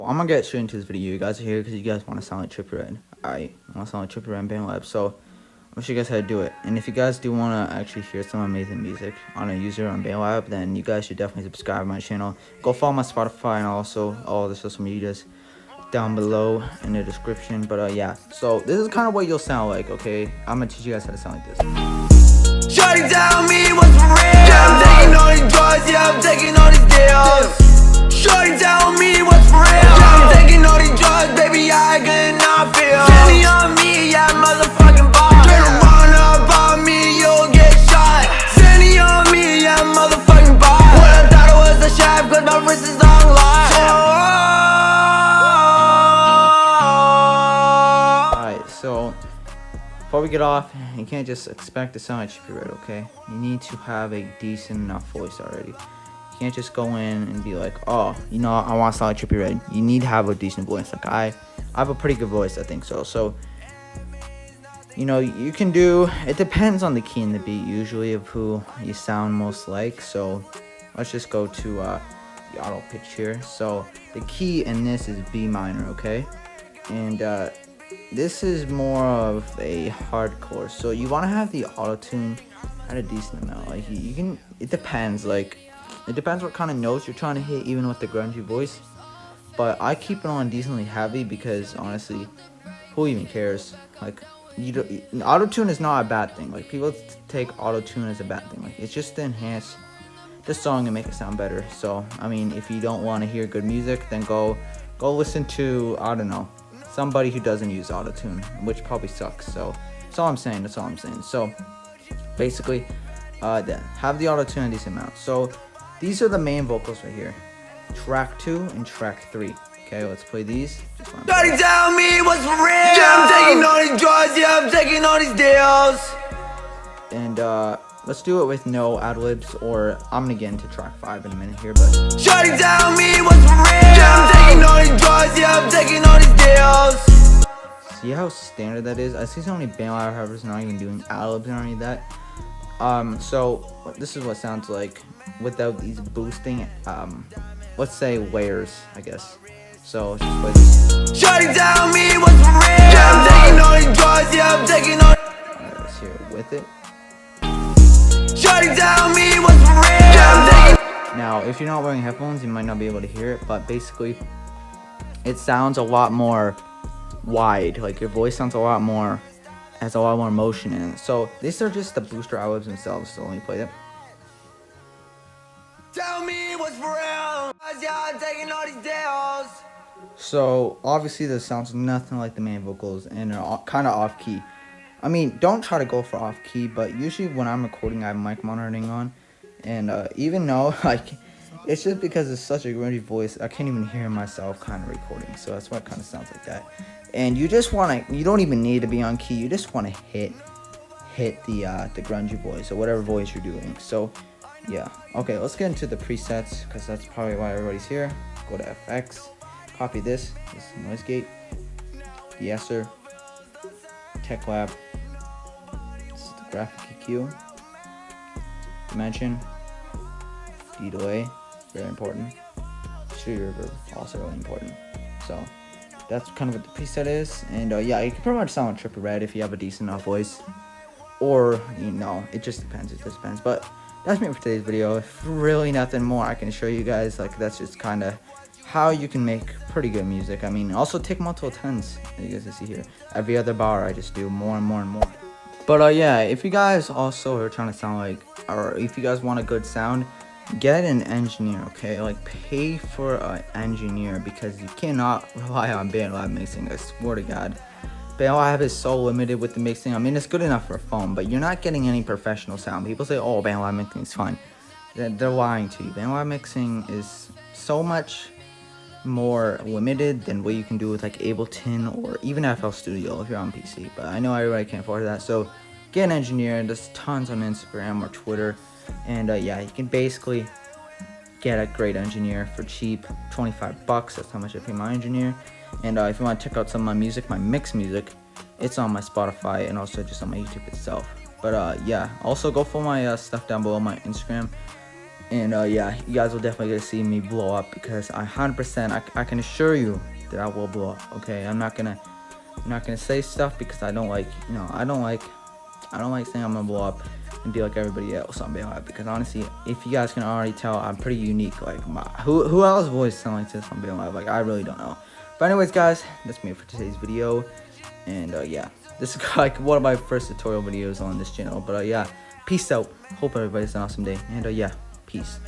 I'm gonna get straight into this video. You guys are here because you guys want to sound like TRIPPIE REDD. Alright, I want to sound like TRIPPIE REDD and BandLab. So, I'm gonna show you guys how to do it. And if you guys do want to actually hear some amazing music on a user on BandLab, then you guys should definitely subscribe to my channel. Go follow my Spotify and also all the social medias down below in the description. But yeah, so this is kind of what you'll sound like, okay? I'm gonna teach you guys how to sound like this. Shawty tell me what's for real. Yeah, I'm taking all these drugs, yeah, I'm taking all these deals. Shawty tell me what's for real. Yeah, I'm taking all these drugs, baby, I cannot feel. Jenny on me, yeah, motherfucking boss. Turn around about me, you'll get shot. Jenny on me, yeah, motherfucking boss. When I thought I was a chef, cause my wrist is unlocked. Alright, so before we get off, you can't just expect to sound like TRIPPIE REDD, okay? You need to have a decent enough voice already. You can't just go in and be like, oh, you know, I want to sound like TRIPPIE REDD. You need to have a decent voice. Like I have a pretty good voice, I think so. So, you know, you can do, it depends on the key and the beat usually of who you sound most like. So let's just go to the auto pitch here. So the key in this is B minor, okay? And this is more of a hardcore, so you want to have the auto tune at a decent amount. Like you can, it depends, like it depends what kind of notes you're trying to hit, even with the grungy voice. But I keep it on decently heavy because honestly, who even cares? Like auto tune is not a bad thing. Like people take auto tune as a bad thing. Like it's just to enhance the song and make it sound better. So I mean, if you don't want to hear good music, then go listen to, I don't know, somebody who doesn't use autotune, which probably sucks. So that's all I'm saying. So basically, have the autotune a decent amount. So these are the main vocals right here, track 2 and track 3. Okay, let's play these. Shawty tell me what's for real. Yeah, I'm taking all these drugs, yeah, I'm taking all these deals. And let's do it with no ad-libs, or I'm gonna get into track 5 in a minute here, but Shawty tell me what's for real. Yeah, I'm taking all these drugs, yeah, I'm taking all these deals. see how standard that is? I see so many BandLab rappers not even doing ad-libs or any of that. So this is what it sounds like without these boosting, let's say layers, I guess. So let's just play this. Shawty tell me what's for real. Yeah, I'm taking all these drugs, yeah, I'm taking all. Alright, let's hear it with it. Shawty tell me what's for real. Yeah, I'm taking. Now, if you're not wearing headphones, you might not be able to hear it, but basically, it sounds a lot more wide. Like your voice sounds a lot more, has a lot more motion in it. So these are just the booster ad-libs themselves. So let me play them. Tell me what's for real. Yeah, I'm taking all these deals. So obviously, this sounds nothing like the main vocals and are kind of off key. I mean, don't try to go for off key, but usually when I'm recording, I have mic monitoring on, and even though like it's just because it's such a grungy voice, I can't even hear myself kind of recording. So that's why it kind of sounds like that. And you just want to, you don't even need to be on key. You just want to hit the grungy voice or whatever voice you're doing. So yeah, okay, let's get into the presets because that's probably why everybody's here. Go to FX, copy this is noise gate, de-esser, tech lab. This is the graphic EQ, dimension, delay, very important. Studio reverb, also really important. So that's kind of what the preset is. And yeah, you can pretty much sound like TRIPPIE REDD if you have a decent enough voice, or you know, it just depends. But that's me for today's video. If really nothing more I can show you guys, like that's just kind of how you can make pretty good music. I mean, also take multiple tens, as you guys can see here. Every other bar I just do more and more and more. But yeah, if you guys also are trying to sound like, or if you guys want a good sound, get an engineer, okay? Like pay for an engineer, because you cannot rely on BandLab mixing. I swear to God, BandLab is so limited with the mixing. I mean, it's good enough for a phone, but you're not getting any professional sound. People say, oh, BandLab mixing is fine. They're lying to you. BandLab mixing is so much more limited than what you can do with like Ableton or even FL Studio if you're on PC. But I know everybody can't afford that, so get an engineer. There's tons on Instagram or Twitter, and yeah, you can basically get a great engineer for cheap, 25 bucks. That's how much I pay my engineer. And if you want to check out some of my music, my mix music, it's on my Spotify and also just on my YouTube itself. But yeah, also go follow my stuff down below, my Instagram. And yeah, you guys will definitely get to see me blow up, because I 100% I can assure you that I will blow up. Okay, I'm not gonna say stuff because I don't like, you know, I don't like saying I'm gonna blow up and be like everybody else on BandLab, because honestly, if you guys can already tell, I'm pretty unique. Like, who else voice sound like this on BandLab? Like, I really don't know. But anyways, guys, that's me for today's video. And yeah, this is like one of my first tutorial videos on this channel. But yeah, peace out. Hope everybody's an awesome day. And yeah, peace.